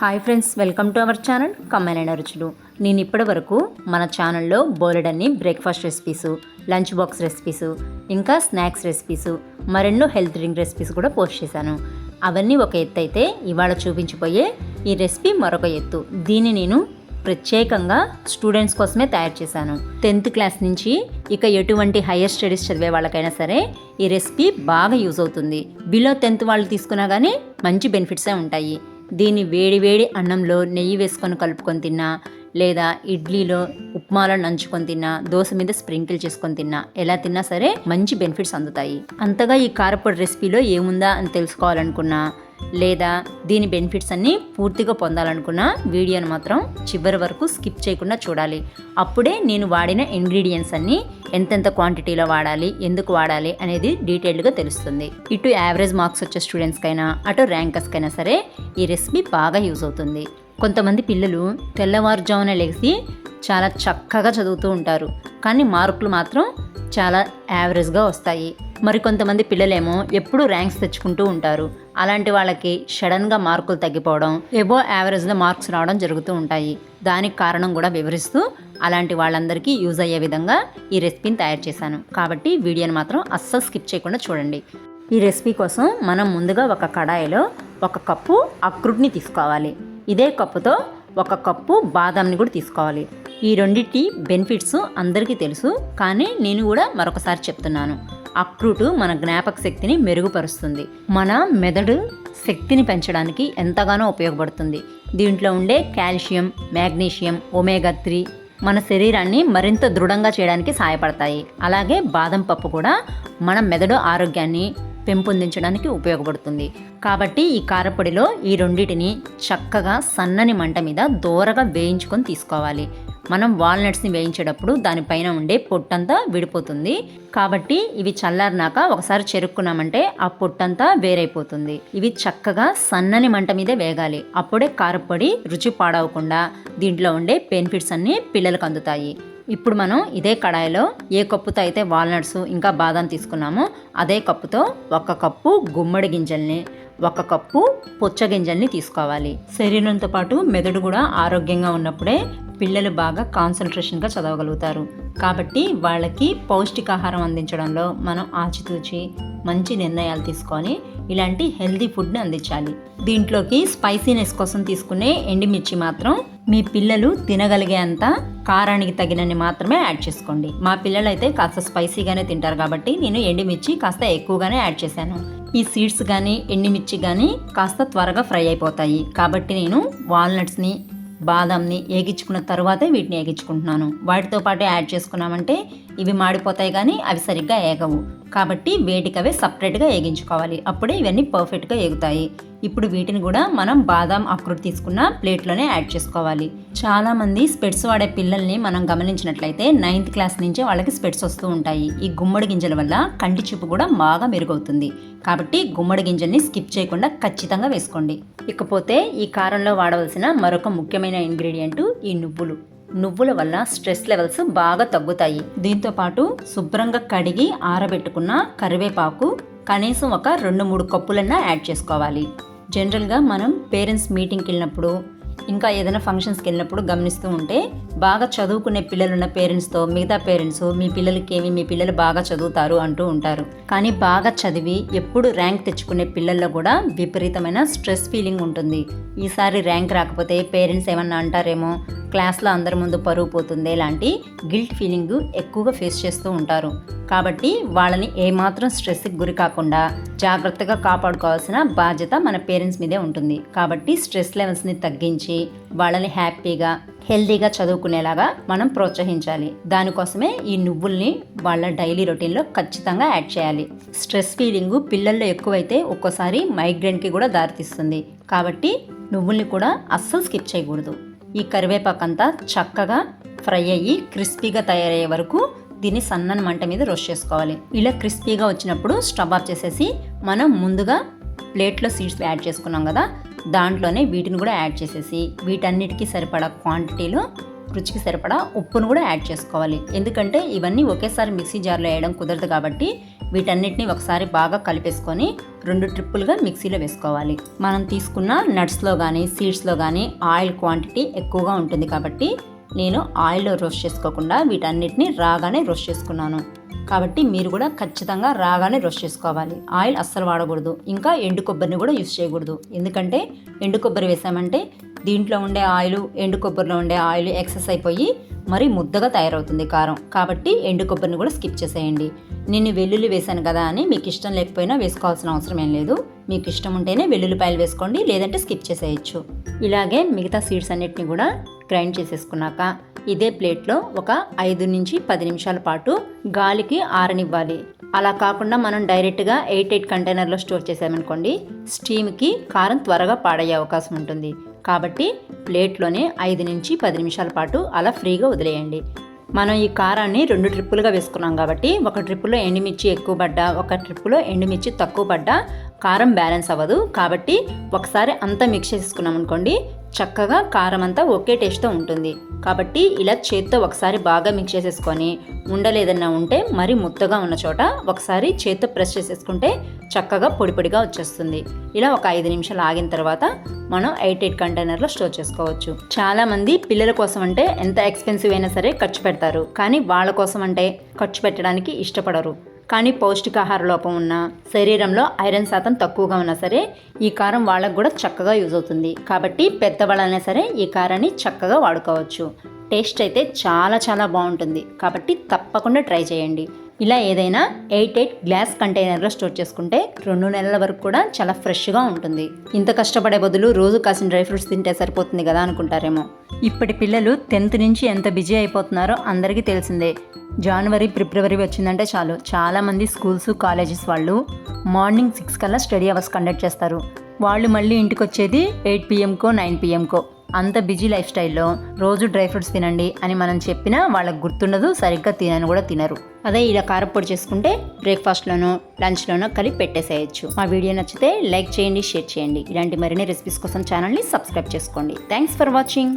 Hi friends, welcome to our channel కమ్మలైన రుచులు. నేను ఇప్పటి వరకు మన ఛానల్లో బోలెడన్ని breakfast recipes, lunch box recipes, ఇంకా స్నాక్స్ రెసిపీసు, మరెన్నో హెల్త్ డ్రింక్ రెసిపీస్ కూడా పోస్ట్ చేశాను. అవన్నీ ఒక ఎత్తు అయితే, ఇవాళ చూపించిపోయే ఈ రెసిపీ మరొక ఎత్తు. దీన్ని నేను ప్రత్యేకంగా స్టూడెంట్స్ కోసమే తయారు చేశాను. 10th క్లాస్ నుంచి ఇక ఎటువంటి హయ్యర్ స్టడీస్ చదివే వాళ్ళకైనా సరే ఈ రెసిపీ బాగా యూజ్ అవుతుంది. బిలో 10th వాళ్ళు తీసుకున్నా కానీ మంచి బెనిఫిట్సే ఉంటాయి. దీన్ని వేడి వేడి అన్నంలో నెయ్యి వేసుకొని కలుపుకొని తిన్నా, లేదా ఇడ్లీలో ఉప్మాలో నంచుకొని తిన్నా, దోశ మీద స్ప్రింకిల్ చేసుకొని తిన్నా, ఎలా తిన్నా సరే మంచి బెనిఫిట్స్ అందుతాయి. అంతగా ఈ కారపొడి రెసిపీలో ఏముందా అని తెలుసుకోవాలనుకున్నా, లేదా దీని బెనిఫిట్స్ అన్నీ పూర్తిగా పొందాలనుకున్నా వీడియోని మాత్రం చివరి వరకు స్కిప్ చేయకుండా చూడాలి. అప్పుడే నేను వాడిన ఇంగ్రీడియంట్స్ అన్నీ ఎంతెంత క్వాంటిటీలో వాడాలి, ఎందుకు వాడాలి అనేది డీటెయిల్డ్గా తెలుస్తుంది. ఇటు యావరేజ్ మార్క్స్ వచ్చే స్టూడెంట్స్కైనా, అటు ర్యాంకర్స్కైనా సరే ఈ రెసిపీ బాగా యూజ్ అవుతుంది. కొంతమంది పిల్లలు తెల్లవారుజామున లేచి చాలా చక్కగా చదువుతూ ఉంటారు, కానీ మార్కులు మాత్రం చాలా యావరేజ్గా వస్తాయి. మరి కొంతమంది పిల్లలేమో ఎప్పుడూ ర్యాంక్స్ తెచ్చుకుంటూ ఉంటారు. అలాంటి వాళ్ళకి సడన్గా మార్కులు తగ్గిపోవడం, ఎబో యావరేజ్లో మార్క్స్ రావడం జరుగుతూ ఉంటాయి. దానికి కారణం కూడా వివరిస్తూ అలాంటి వాళ్ళందరికీ యూజ్ అయ్యే విధంగా ఈ రెసిపీని తయారు చేశాను. కాబట్టి వీడియోని మాత్రం అస్సలు స్కిప్ చేయకుండా చూడండి. ఈ రెసిపీ కోసం మనం ముందుగా ఒక కడాయిలో 1 కప్పు అక్రూట్ని తీసుకోవాలి. ఇదే కప్పుతో 1 కప్పు బాదాంని కూడా తీసుకోవాలి. ఈ రెండింటి బెనిఫిట్స్ అందరికీ తెలుసు, కానీ నేను కూడా మరొకసారి చెప్తున్నాను. అక్రూట్ మన జ్ఞాపక శక్తిని మెరుగుపరుస్తుంది, మన మెదడు శక్తిని పెంచడానికి ఎంతగానో ఉపయోగపడుతుంది. దీంట్లో ఉండే కాల్షియం, మ్యాగ్నీషియం, ఒమేగా 3 మన శరీరాన్ని మరింత దృఢంగా చేయడానికి సహాయపడతాయి. అలాగే బాదం పప్పు కూడా మన మెదడు ఆరోగ్యాన్ని పెంపొందించడానికి ఉపయోగపడుతుంది. కాబట్టి ఈ కారపొడిలో ఈ రెండింటిని చక్కగా సన్నని మంట మీద దోరగా వేయించుకొని తీసుకోవాలి. మనం వాల్నట్స్ని వేయించేటప్పుడు దానిపైన ఉండే పొట్టంతా విడిపోతుంది. కాబట్టి ఇవి చల్లారినాక ఒకసారి చెరుక్కున్నామంటే ఆ పొట్టంతా వేరైపోతుంది. ఇవి చక్కగా సన్నని మంట మీదే వేగాలి. అప్పుడే కారపొడి రుచి పాడవకుండా దీంట్లో ఉండే బెనిఫిట్స్ అన్నీ పిల్లలకు అందుతాయి. ఇప్పుడు మనం ఇదే కడాయిలో ఏ కప్పుతో అయితే వాల్నట్స్ ఇంకా బాదం తీసుకున్నామో అదే కప్పుతో 1 కప్పు గుమ్మడి గింజల్ని, 1 కప్పు పుచ్చగింజల్ని తీసుకోవాలి. శరీరంతో పాటు మెదడు కూడా ఆరోగ్యంగా ఉన్నప్పుడే పిల్లలు బాగా కాన్సన్ట్రేషన్గా చదవగలుగుతారు. కాబట్టి వాళ్ళకి పౌష్టికాహారం అందించడంలో మనం ఆచితూచి మంచి నిర్ణయాలు తీసుకొని ఇలాంటి హెల్తీ ఫుడ్ని అందించాలి. దీంట్లోకి స్పైసీనెస్ కోసం తీసుకునే ఎండుమిర్చి మాత్రం మీ పిల్లలు తినగలిగే అంత కారానికి తగినన్ని మాత్రమే యాడ్ చేసుకోండి. మా పిల్లలు అయితే కాస్త స్పైసీగానే తింటారు కాబట్టి నేను ఎండుమిర్చి కాస్త ఎక్కువగానే యాడ్ చేశాను. ఈ సీడ్స్ కానీ ఎండుమిర్చి కానీ కాస్త త్వరగా ఫ్రై అయిపోతాయి. కాబట్టి నేను వాల్నట్స్ని, బాదాంని ఏగించుకున్న తర్వాతే వీటిని ఏగించుకుంటున్నాను. వాటితో పాటు యాడ్ చేసుకున్నామంటే ఇవి మాడిపోతాయి, కానీ అవి సరిగ్గా ఏగవు. కాబట్టి వేటికవే సపరేట్గా ఏగించుకోవాలి. అప్పుడే ఇవన్నీ పర్ఫెక్ట్గా ఏగుతాయి. ఇప్పుడు వీటిని కూడా మనం బాదాం, అక్రూట్ తీసుకున్న ప్లేట్లోనే యాడ్ చేసుకోవాలి. చాలామంది స్పెట్స్ వాడే పిల్లల్ని మనం గమనించినట్లయితే 9th క్లాస్ నుంచే వాళ్ళకి స్పెట్స్ వస్తూ ఉంటాయి. ఈ గుమ్మడి గింజల వల్ల కంటి చూపు కూడా బాగా మెరుగవుతుంది. కాబట్టి గుమ్మడి గింజల్ని స్కిప్ చేయకుండా ఖచ్చితంగా వేసుకోండి. ఇకపోతే ఈ కారంలో వాడవలసిన మరొక ముఖ్యమైన ఇంగ్రీడియంట్ ఈ నువ్వులు. నువ్వుల వల్ల స్ట్రెస్ లెవెల్స్ బాగా తగ్గుతాయి. దీంతో పాటు శుభ్రంగా కడిగి ఆరబెట్టుకున్న కరివేపాకు కనీసం ఒక 2-3 కప్పులన్నా యాడ్ చేసుకోవాలి. జనరల్గా మనం పేరెంట్స్ మీటింగ్కి వెళ్ళినప్పుడు, ఇంకా ఏదైనా ఫంక్షన్స్కి వెళ్ళినప్పుడు గమనిస్తూ ఉంటే బాగా చదువుకునే పిల్లలున్న పేరెంట్స్తో మిగతా పేరెంట్స్ మీ పిల్లలకేమి, మీ పిల్లలు బాగా చదువుతారు అంటూ ఉంటారు. కానీ బాగా చదివి ఎప్పుడు ర్యాంక్ తెచ్చుకునే పిల్లల్లో కూడా విపరీతమైన స్ట్రెస్ ఫీలింగ్ ఉంటుంది. ఈసారి ర్యాంక్ రాకపోతే పేరెంట్స్ ఏమన్నా అంటారేమో, క్లాస్లో అందరి ముందు పరువు పోతుంది, ఇలాంటి గిల్ట్ ఫీలింగ్ ఎక్కువగా ఫేస్ చేస్తూ ఉంటారు. కాబట్టి వాళ్ళని ఏమాత్రం స్ట్రెస్కి గురి కాకుండా జాగ్రత్తగా కాపాడుకోవాల్సిన బాధ్యత మన పేరెంట్స్ మీదే ఉంటుంది. కాబట్టి స్ట్రెస్ లెవెల్స్ని తగ్గించి వాళ్ళని హ్యాపీగా, హెల్తీగా చదువుకునేలాగా మనం ప్రోత్సహించాలి. దానికోసమే ఈ నువ్వుల్ని వాళ్ళ డైలీ రొటీన్లో ఖచ్చితంగా యాడ్ చేయాలి. స్ట్రెస్ ఫీలింగ్ పిల్లల్లో ఎక్కువైతే ఒక్కోసారి మైగ్రేన్కి కూడా దారితీస్తుంది. కాబట్టి నువ్వుల్ని కూడా అస్సలు స్కిప్ చేయకూడదు. ఈ కరివేపాకంతా చక్కగా ఫ్రై అయ్యి క్రిస్పీగా తయారయ్యే వరకు దీన్ని సన్నని మంట మీద రోస్ట్ చేసుకోవాలి. ఇలా క్రిస్పీగా వచ్చినప్పుడు స్టవ్ ఆఫ్ చేసేసి మనం ముందుగా ప్లేట్లో సీడ్స్ యాడ్ చేసుకున్నాం కదా, దాంట్లోనే వీటిని కూడా యాడ్ చేసేసి వీటన్నిటికీ సరిపడా క్వాంటిటీలో రుచికి సరిపడా ఉప్పును కూడా యాడ్ చేసుకోవాలి. ఎందుకంటే ఇవన్నీ ఒకేసారి మిక్సీ జార్లో వేయడం కుదరదు. కాబట్టి వీటన్నిటిని ఒకసారి బాగా కలిపేసుకొని 2 ట్రిప్పులుగా మిక్సీలో వేసుకోవాలి. మనం తీసుకున్న నట్స్లో కానీ సీడ్స్లో కానీ ఆయిల్ క్వాంటిటీ ఎక్కువగా ఉంటుంది కాబట్టి నేను ఆయిల్లో రోస్ట్ చేసుకోకుండా వీటన్నిటిని రాగానే రోస్ట్ చేసుకున్నాను. కాబట్టి మీరు కూడా ఖచ్చితంగా రాగానే రోస్ట్ చేసుకోవాలి. ఆయిల్ అస్సలు వాడకూడదు. ఇంకా ఎండు కొబ్బరిని కూడా యూస్ చేయకూడదు. ఎందుకంటే ఎండు కొబ్బరి వేసామంటే దీంట్లో ఉండే ఆయిల్ ఎండు కొబ్బరిలో ఉండే ఆయిల్ ఎక్సెస్ అయిపోయి మరి ముద్దగా తయారవుతుంది కారం. కాబట్టి ఎండు కొబ్బరిని కూడా స్కిప్ చేసేయండి. నేను వెల్లుల్లి వేసాను కదా అని మీకు ఇష్టం లేకపోయినా వేసుకోవాల్సిన అవసరం ఏం లేదు. మీకు ఇష్టం ఉంటేనే వెల్లుల్లిపాయలు వేసుకోండి, లేదంటే స్కిప్ చేసేయచ్చు. ఇలాగే మిగతా సీడ్స్ అన్నిటిని కూడా గ్రైండ్ చేసేసుకున్నాక ఇదే ప్లేట్లో ఒక 5 నుంచి 10 నిమిషాల పాటు గాలికి ఆరనివ్వాలి. అలా కాకుండా మనం డైరెక్ట్గా 8 కంటైనర్లో స్టోర్ చేసామనుకోండి స్టీమ్కి కారం త్వరగా పాడయ్యే అవకాశం ఉంటుంది. కాబట్టి ప్లేట్లోనే 5 నుంచి 10 నిమిషాల పాటు అలా ఫ్రీగా వదిలేయండి. మనం ఈ కారాన్ని 2 ట్రిప్పులుగా వేసుకున్నాం కాబట్టి ఒక ట్రిప్పులో ఎండుమిర్చి ఎక్కువ పడ్డా ఒక ట్రిప్పులో ఎండుమిర్చి తక్కువ పడ్డా కారం బ్యాలెన్స్ అవ్వదు. కాబట్టి ఒకసారి అంతా మిక్స్ చేసుకున్నాం అనుకోండి చక్కగా కారం అంతా ఒకే టేస్ట్తో ఉంటుంది. కాబట్టి ఇలా చేత్తో ఒకసారి బాగా మిక్స్ చేసేసుకొని ఉండలేదన్నా ఉంటే మరి ముద్దగా ఉన్న చోట ఒకసారి చేత్తో ప్రెస్ చేసేసుకుంటే చక్కగా పొడి పొడిగా వచ్చేస్తుంది. ఇలా ఒక 5 నిమిషాలు ఆగిన తర్వాత మనం 8 కంటైనర్లో స్టోర్ చేసుకోవచ్చు. చాలామంది పిల్లల కోసం అంటే ఎంత ఎక్స్పెన్సివ్ అయినా సరే ఖర్చు పెడతారు, కానీ వాళ్ళ కోసం అంటే ఖర్చు పెట్టడానికి ఇష్టపడరు. కానీ పౌష్టికాహార లోపం ఉన్న శరీరంలో ఐరన్ శాతం తక్కువగా ఉన్నా సరే ఈ కారం వాళ్ళకు కూడా చక్కగా యూజ్ అవుతుంది. కాబట్టి పెద్దవాళ్ళైనా సరే ఈ కారాన్ని చక్కగా వాడుకోవచ్చు. టేస్ట్ అయితే చాలా చాలా బాగుంటుంది. కాబట్టి తప్పకుండా ట్రై చేయండి. ఇలా ఏదైనా 8 గ్లాస్ కంటైనర్లో స్టోర్ చేసుకుంటే 2 నెలల వరకు కూడా చాలా ఫ్రెష్గా ఉంటుంది. ఇంత కష్టపడే బదులు రోజు కాసిన డ్రై ఫ్రూట్స్ తింటే సరిపోతుంది కదా అనుకుంటారేమో. ఇప్పటి పిల్లలు 10th నుంచి ఎంత బిజీ అయిపోతున్నారో అందరికీ తెలిసిందే. జనవరి ఫిబ్రవరి వచ్చిందంటే చాలు చాలామంది స్కూల్స్ కాలేజెస్ వాళ్ళు మార్నింగ్ 6 కల్లా స్టడీ అవర్స్ కండక్ట్ చేస్తారు. వాళ్ళు మళ్ళీ ఇంటికి వచ్చేది 8 PM-కో 9 PM-కో. అంత బిజీ లైఫ్ స్టైల్లో రోజు డ్రై ఫ్రూట్స్ తినండి అని మనం చెప్పినా వాళ్ళకి గుర్తుండదు, సరిగ్గా తినని కూడా తినరు. అదే ఇలా కారప్పొడి చేసుకుంటే బ్రేక్ఫాస్ట్లోనో లంచ్లోనో కలిపి పెట్టేసేయచ్చు. మా వీడియో నచ్చితే లైక్ చేయండి, షేర్ చేయండి. ఇలాంటి మరిన్ని రెసిపీస్ కోసం ఛానల్ని సబ్స్క్రైబ్ చేసుకోండి. Thanks for watching.